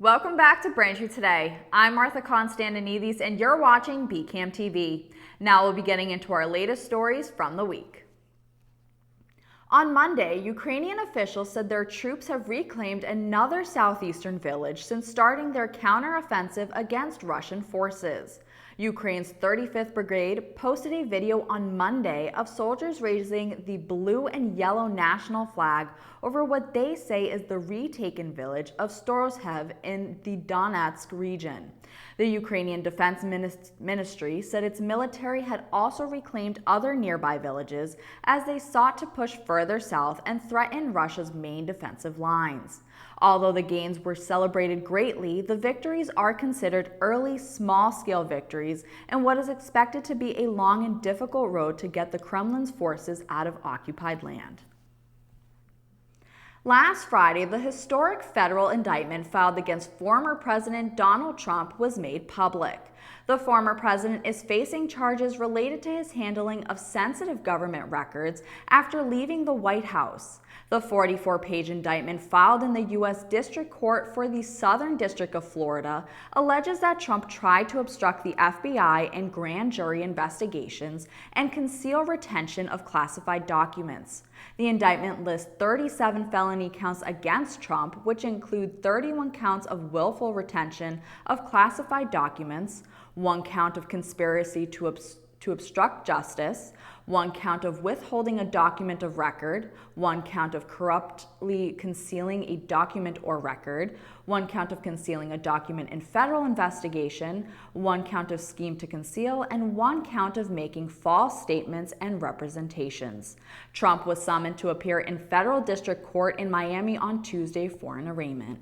Welcome back to Braintree Today. I'm Martha Konstandinidis and you're watching BCAM TV. Now we'll be getting into our latest stories from the week. On Monday, Ukrainian officials said their troops have reclaimed another southeastern village since starting their counteroffensive against Russian forces. Ukraine's 35th Brigade posted a video on Monday of soldiers raising the blue and yellow national flag over what they say is the retaken village of Storozhev in the Donetsk region. The Ukrainian Defense Ministry said its military had also reclaimed other nearby villages as they sought to push further south and threaten Russia's main defensive lines. Although the gains were celebrated greatly, the victories are considered early, small-scale victories and what is expected to be a long and difficult road to get the Kremlin's forces out of occupied land. Last Friday, the historic federal indictment filed against former President Donald Trump was made public. The former president is facing charges related to his handling of sensitive government records after leaving the White House. The 44-page indictment filed in the U.S. District Court for the Southern District of Florida alleges that Trump tried to obstruct the FBI and grand jury investigations and conceal retention of classified documents. The indictment lists 37 felony counts against Trump, which include 31 counts of willful retention of classified documents, 1 count of conspiracy to obstruct justice, 1 count of withholding a document of record, 1 count of corruptly concealing a document or record, 1 count of concealing a document in federal investigation, 1 count of scheme to conceal, and 1 count of making false statements and representations. Trump was summoned to appear in federal district court in Miami on Tuesday for an arraignment.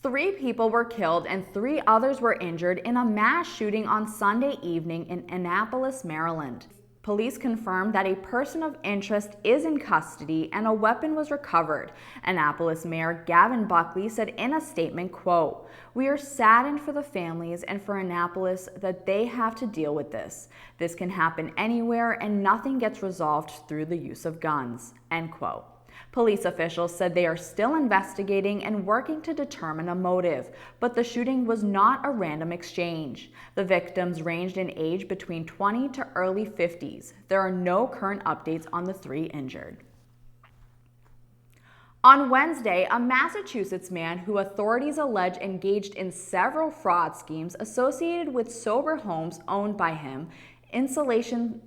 3 people were killed and 3 others were injured in a mass shooting on Sunday evening in Annapolis, Maryland. Police confirmed that a person of interest is in custody and a weapon was recovered. Annapolis Mayor Gavin Buckley said in a statement, quote, "We are saddened for the families and for Annapolis that they have to deal with this. This can happen anywhere and nothing gets resolved through the use of guns," end quote. Police officials said they are still investigating and working to determine a motive, but the shooting was not a random exchange. The victims ranged in age between 20 to early 50s. There are no current updates on the 3 injured. On Wednesday, a Massachusetts man who authorities allege engaged in several fraud schemes associated with sober homes owned by him, insulation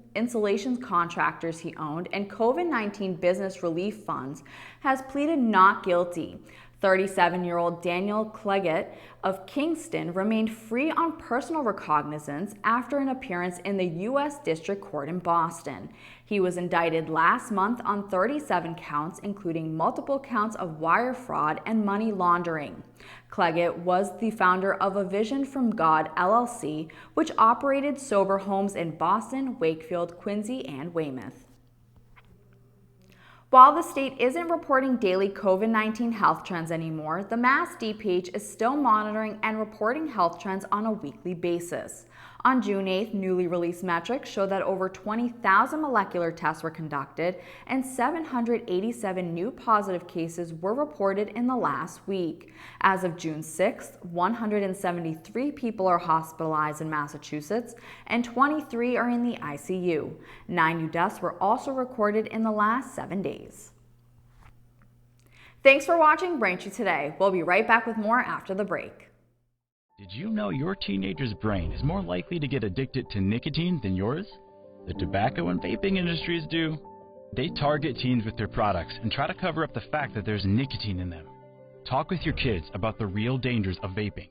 contractors he owned, and COVID-19 business relief funds, has pleaded not guilty. 37-year-old Daniel Cleggett of Kingston remained free on personal recognizance after an appearance in the U.S. District Court in Boston. He was indicted last month on 37 counts, including multiple counts of wire fraud and money laundering. Cleggett was the founder of A Vision from God, LLC, which operated sober homes in Boston, Wakefield, Quincy, and Weymouth. While the state isn't reporting daily COVID-19 health trends anymore, the Mass DPH is still monitoring and reporting health trends on a weekly basis. On June 8th, newly released metrics show that over 20,000 molecular tests were conducted and 787 new positive cases were reported in the last week. As of June 6th, 173 people are hospitalized in Massachusetts and 23 are in the ICU. 9 new deaths were also recorded in the last 7 days. Thanks for watching Braintree Today. We'll be right back with more after the break. Did you know your teenager's brain is more likely to get addicted to nicotine than yours? The tobacco and vaping industries do. They target teens with their products and try to cover up the fact that there's nicotine in them. Talk with your kids about the real dangers of vaping.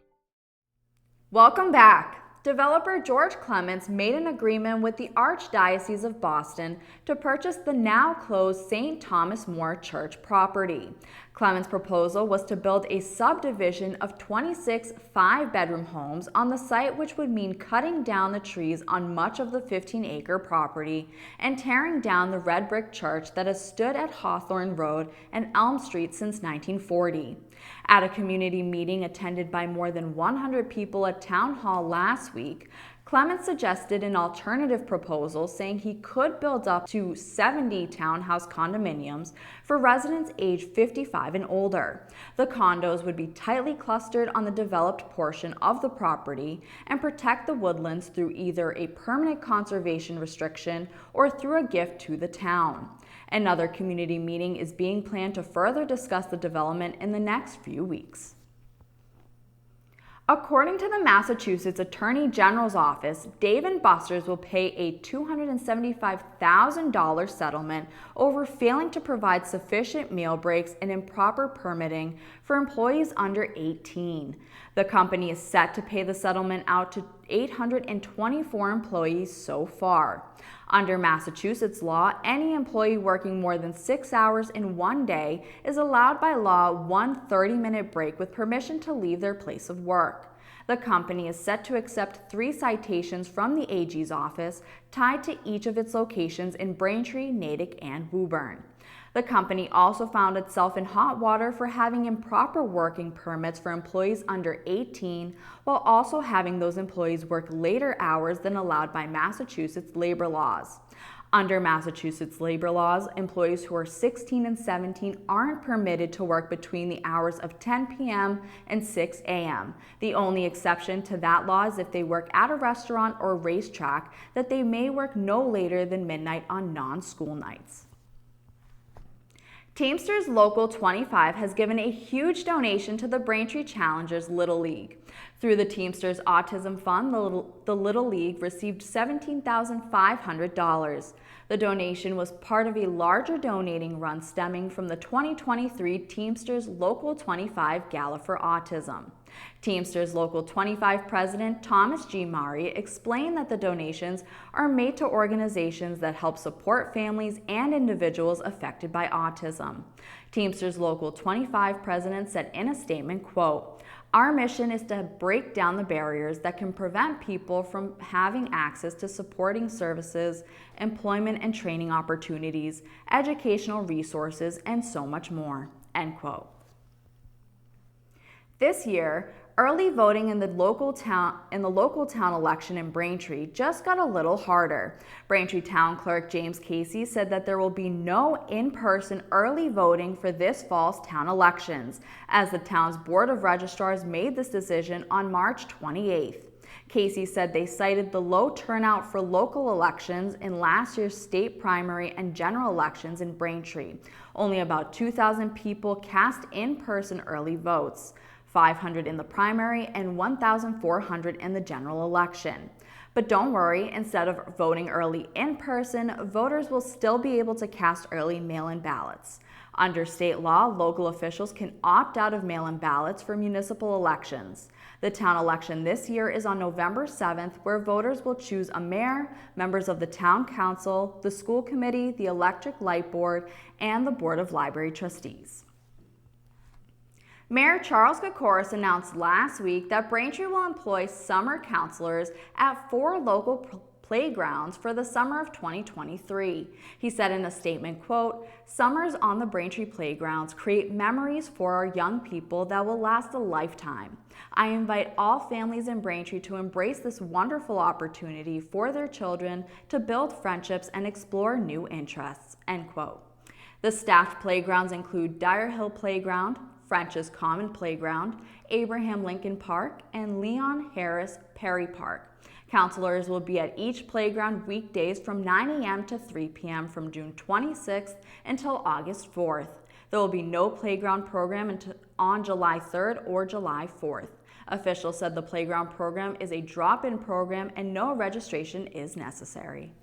Welcome back. Developer George Clements made an agreement with the Archdiocese of Boston to purchase the now closed St. Thomas More Church property. Clements' proposal was to build a subdivision of 26 5-bedroom homes on the site, which would mean cutting down the trees on much of the 15-acre property and tearing down the red brick church that has stood at Hawthorne Road and Elm Street since 1940. At a community meeting attended by more than 100 people at Town Hall last week, Clements suggested an alternative proposal, saying he could build up to 70 townhouse condominiums for residents aged 55 and older. The condos would be tightly clustered on the developed portion of the property and protect the woodlands through either a permanent conservation restriction or through a gift to the town. Another community meeting is being planned to further discuss the development in the next few weeks. According to the Massachusetts Attorney General's office, Dave & Buster's will pay a $275,000 settlement over failing to provide sufficient meal breaks and improper permitting for employees under 18. The company is set to pay the settlement out to 824 employees so far. Under Massachusetts law, any employee working more than 6 hours in one day is allowed by law one 30-minute break with permission to leave their place of work. The company is set to accept 3 citations from the AG's office tied to each of its locations in Braintree, Natick, and Woburn. The company also found itself in hot water for having improper working permits for employees under 18, while also having those employees work later hours than allowed by Massachusetts labor laws. Under Massachusetts labor laws, employees who are 16 and 17 aren't permitted to work between the hours of 10 p.m. and 6 a.m. The only exception to that law is if they work at a restaurant or racetrack, that they may work no later than midnight on non-school nights. Teamsters Local 25 has given a huge donation to the Braintree Challengers Little League. Through the Teamsters Autism Fund, the Little League received $17,500. The donation was part of a larger donating run stemming from the 2023 Teamsters Local 25 Gala for Autism. Teamsters Local 25 President Thomas G. Mari explained that the donations are made to organizations that help support families and individuals affected by autism. Teamsters Local 25 President said in a statement, quote, "Our mission is to break down the barriers that can prevent people from having access to supporting services, employment and training opportunities, educational resources, and so much more," end quote. This year, early voting in the local town election in Braintree just got a little harder. Braintree Town Clerk James Casey said that there will be no in-person early voting for this fall's town elections, as the town's Board of Registrars made this decision on March 28th. Casey said they cited the low turnout for local elections in last year's state primary and general elections in Braintree. Only about 2,000 people cast in-person early votes. 500 in the primary and 1,400 in the general election. But don't worry, instead of voting early in person, voters will still be able to cast early mail-in ballots. Under state law, local officials can opt out of mail-in ballots for municipal elections. The town election this year is on November 7th, where voters will choose a mayor, members of the town council, the school committee, the electric light board, and the board of library trustees. Mayor Charles Kokoris announced last week that Braintree will employ summer counselors at 4 local playgrounds for the summer of 2023. He said in a statement, quote, "Summers on the Braintree playgrounds create memories for our young people that will last a lifetime. I invite all families in Braintree to embrace this wonderful opportunity for their children to build friendships and explore new interests," end quote. The staffed playgrounds include Dyer Hill Playground, French's Common Playground, Abraham Lincoln Park, and Leon Harris Perry Park. Counselors will be at each playground weekdays from 9 a.m. to 3 p.m. from June 26th until August 4th. There will be no playground program on July 3rd or July 4th. Officials said the playground program is a drop-in program and no registration is necessary.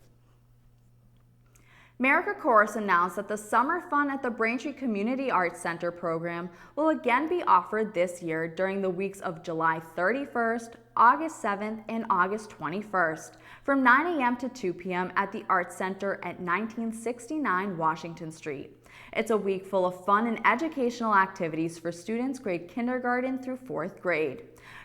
Mayor Kokoris announced that the Summer Fun at the Braintree Community Arts Center program will again be offered this year during the weeks of July 31st, August 7th, and August 21st from 9 a.m. to 2 p.m. at the Arts Center at 1969 Washington Street. It's a week full of fun and educational activities for students grade kindergarten through 4th grade.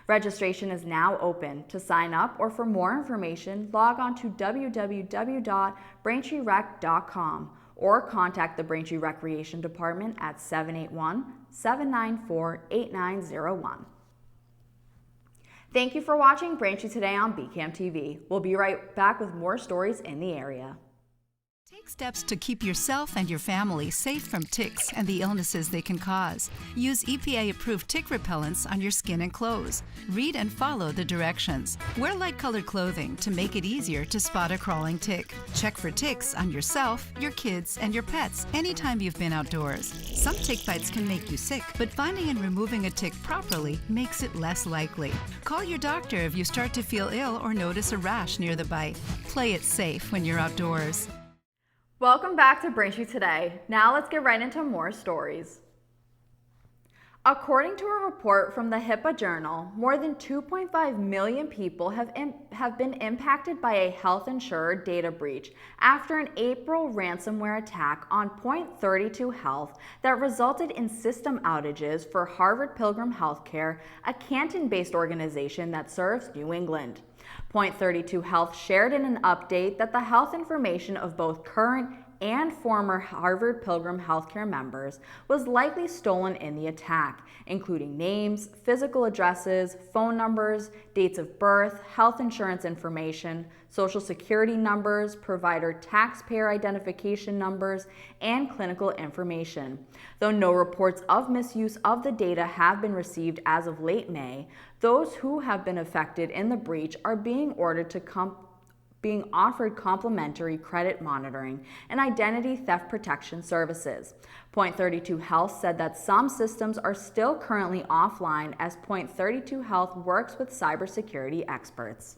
Registration is now open. To sign up or for more information, log on to www.braintreerec.com or contact the Braintree Recreation Department at 781-794-8901. Thank you for watching Braintree today on BCAM TV. We'll be right back with more stories in the area. Take steps to keep yourself and your family safe from ticks and the illnesses they can cause. Use EPA-approved tick repellents on your skin and clothes. Read and follow the directions. Wear light-colored clothing to make it easier to spot a crawling tick. Check for ticks on yourself, your kids, and your pets anytime you've been outdoors. Some tick bites can make you sick, but finding and removing a tick properly makes it less likely. Call your doctor if you start to feel ill or notice a rash near the bite. Play it safe when you're outdoors. Welcome back to Braintree today. Now let's get right into more stories. According to a report from the HIPAA Journal, more than 2.5 million people have been impacted by a health insurer data breach after an April ransomware attack on Point32 Health that resulted in system outages for Harvard Pilgrim Healthcare, a Canton-based organization that serves New England. Point32 Health shared in an update that the health information of both current and former Harvard Pilgrim Healthcare members was likely stolen in the attack, including names, physical addresses, phone numbers, dates of birth, health insurance information, social security numbers, provider taxpayer identification numbers, and clinical information. Though no reports of misuse of the data have been received as of late May, those who have been affected in the breach are being offered complimentary credit monitoring and identity theft protection services. Point32 Health said that some systems are still currently offline as Point32 Health works with cybersecurity experts.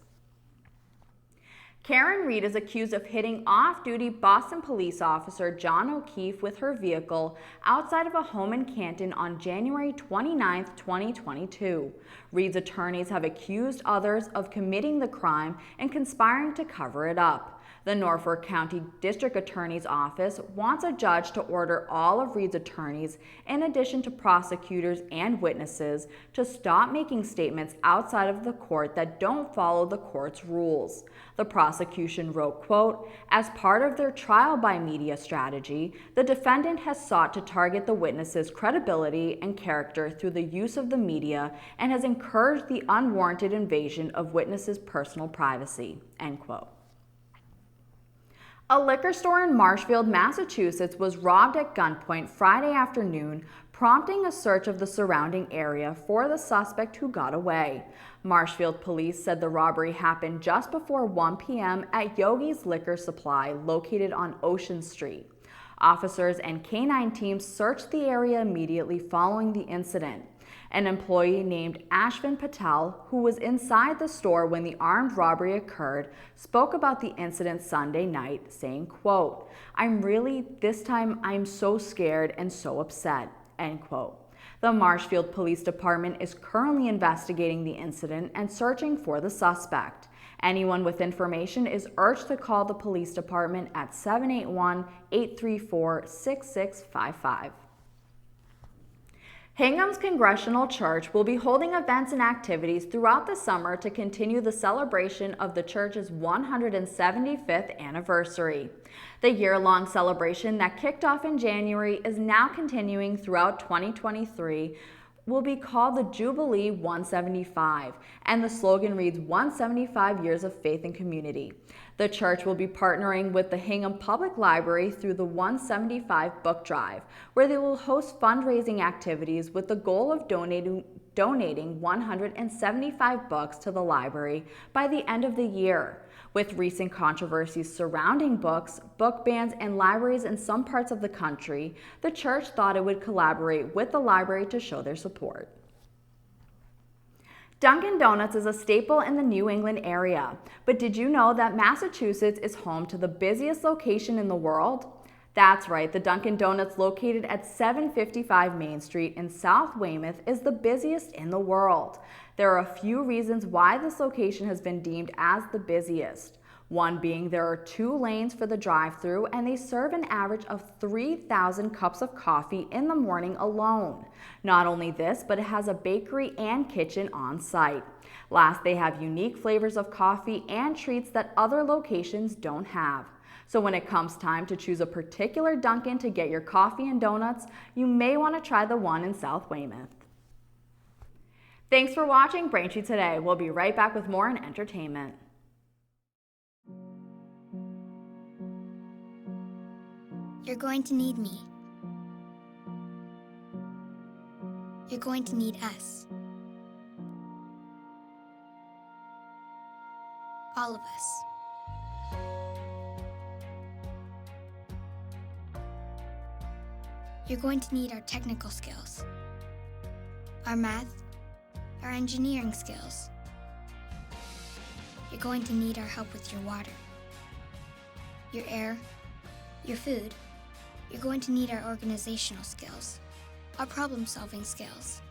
Karen Reed is accused of hitting off-duty Boston police officer John O'Keefe with her vehicle outside of a home in Canton on January 29, 2022. Reed's attorneys have accused others of committing the crime and conspiring to cover it up. The Norfolk County District Attorney's Office wants a judge to order all of Reed's attorneys, in addition to prosecutors and witnesses, to stop making statements outside of the court that don't follow the court's rules. The prosecution wrote, quote, "As part of their trial by media strategy, the defendant has sought to target the witness's credibility and character through the use of the media and has encouraged the unwarranted invasion of witnesses' personal privacy," end quote. A liquor store in Marshfield, Massachusetts was robbed at gunpoint Friday afternoon, prompting a search of the surrounding area for the suspect who got away. Marshfield police said the robbery happened just before 1 p.m. at Yogi's Liquor Supply, located on Ocean Street. Officers and K-9 teams searched the area immediately following the incident. An employee named Ashvin Patel, who was inside the store when the armed robbery occurred, spoke about the incident Sunday night, saying, quote, "This time I'm so scared and so upset," end quote. The Marshfield Police Department is currently investigating the incident and searching for the suspect. Anyone with information is urged to call the police department at 781-834-6655. Hingham's Congregational Church will be holding events and activities throughout the summer to continue the celebration of the church's 175th anniversary. The year-long celebration that kicked off in January is now continuing throughout 2023, will be called the Jubilee 175, and the slogan reads 175 Years of Faith and Community. The church will be partnering with the Hingham Public Library through the 175 Book Drive, where they will host fundraising activities with the goal of donating 175 books to the library by the end of the year. With recent controversies surrounding books, book bans, and libraries in some parts of the country, the church thought it would collaborate with the library to show their support. Dunkin' Donuts is a staple in the New England area, but did you know that Massachusetts is home to the busiest location in the world? That's right, the Dunkin' Donuts located at 755 Main Street in South Weymouth is the busiest in the world. There are a few reasons why this location has been deemed as the busiest. One being there are 2 lanes for the drive-thru and they serve an average of 3,000 cups of coffee in the morning alone. Not only this, but it has a bakery and kitchen on site. Last, they have unique flavors of coffee and treats that other locations don't have. So when it comes time to choose a particular Dunkin' to get your coffee and donuts, you may want to try the one in South Weymouth. Thanks for watching Braintree Today. We'll be right back with more in entertainment. You're going to need me. You're going to need us. All of us. You're going to need our technical skills, our math, our engineering skills. You're going to need our help with your water, your air, your food. You're going to need our organizational skills, our problem-solving skills.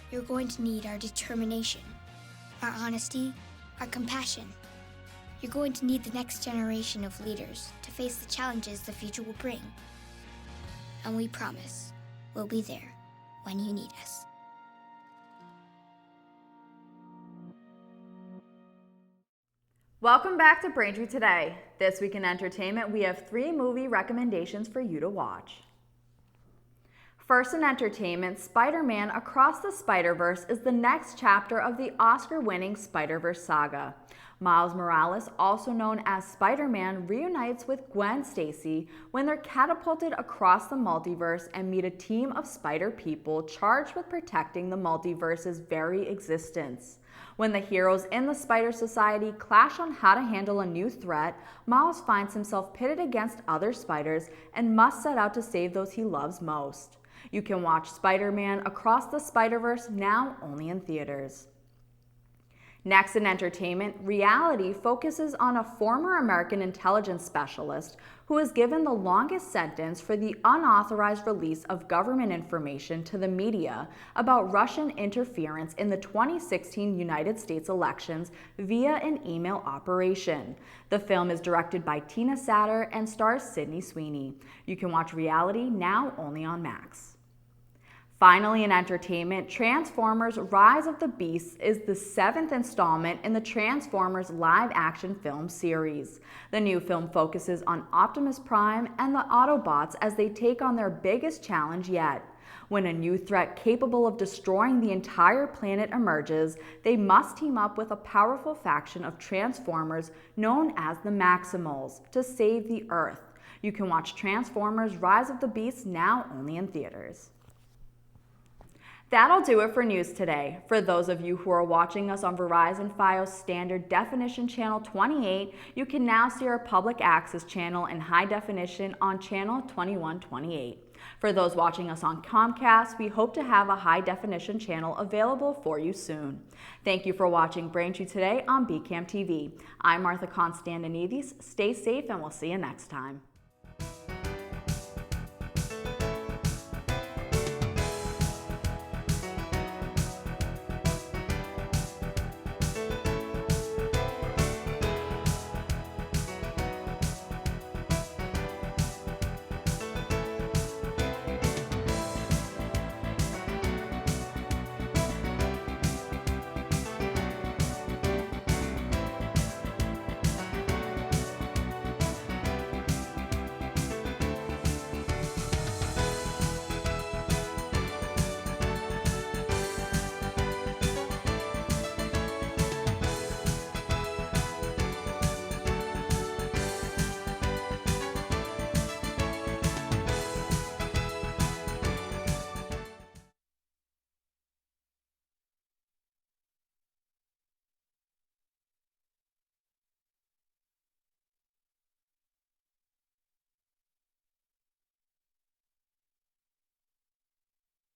You're going to need our determination, our honesty, our compassion. You're going to need the next generation of leaders to face the challenges the future will bring. And we promise we'll be there when you need us. Welcome back to Braintree Today. This week in entertainment, we have 3 movie recommendations for you to watch. First in entertainment, Spider-Man Across the Spider-Verse is the next chapter of the Oscar-winning Spider-Verse saga. Miles Morales, also known as Spider-Man, reunites with Gwen Stacy when they're catapulted across the multiverse and meet a team of spider people charged with protecting the multiverse's very existence. When the heroes in the Spider Society clash on how to handle a new threat, Miles finds himself pitted against other spiders and must set out to save those he loves most. You can watch Spider-Man Across the Spider-Verse now only in theaters. Next in entertainment, Reality focuses on a former American intelligence specialist who is given the longest sentence for the unauthorized release of government information to the media about Russian interference in the 2016 United States elections via an email operation. The film is directed by Tina Satter and stars Sydney Sweeney. You can watch Reality now only on Max. Finally, in entertainment, Transformers Rise of the Beasts is the 7th installment in the Transformers live-action film series. The new film focuses on Optimus Prime and the Autobots as they take on their biggest challenge yet. When a new threat capable of destroying the entire planet emerges, they must team up with a powerful faction of Transformers known as the Maximals to save the Earth. You can watch Transformers Rise of the Beasts now only in theaters. That'll do it for news today. For those of you who are watching us on Verizon Fios Standard Definition Channel 28, you can now see our public access channel in high definition on Channel 2128. For those watching us on Comcast, we hope to have a high definition channel available for you soon. Thank you for watching Braintree Today on BCAM TV. I'm Martha Konstandinidis. Stay safe and we'll see you next time.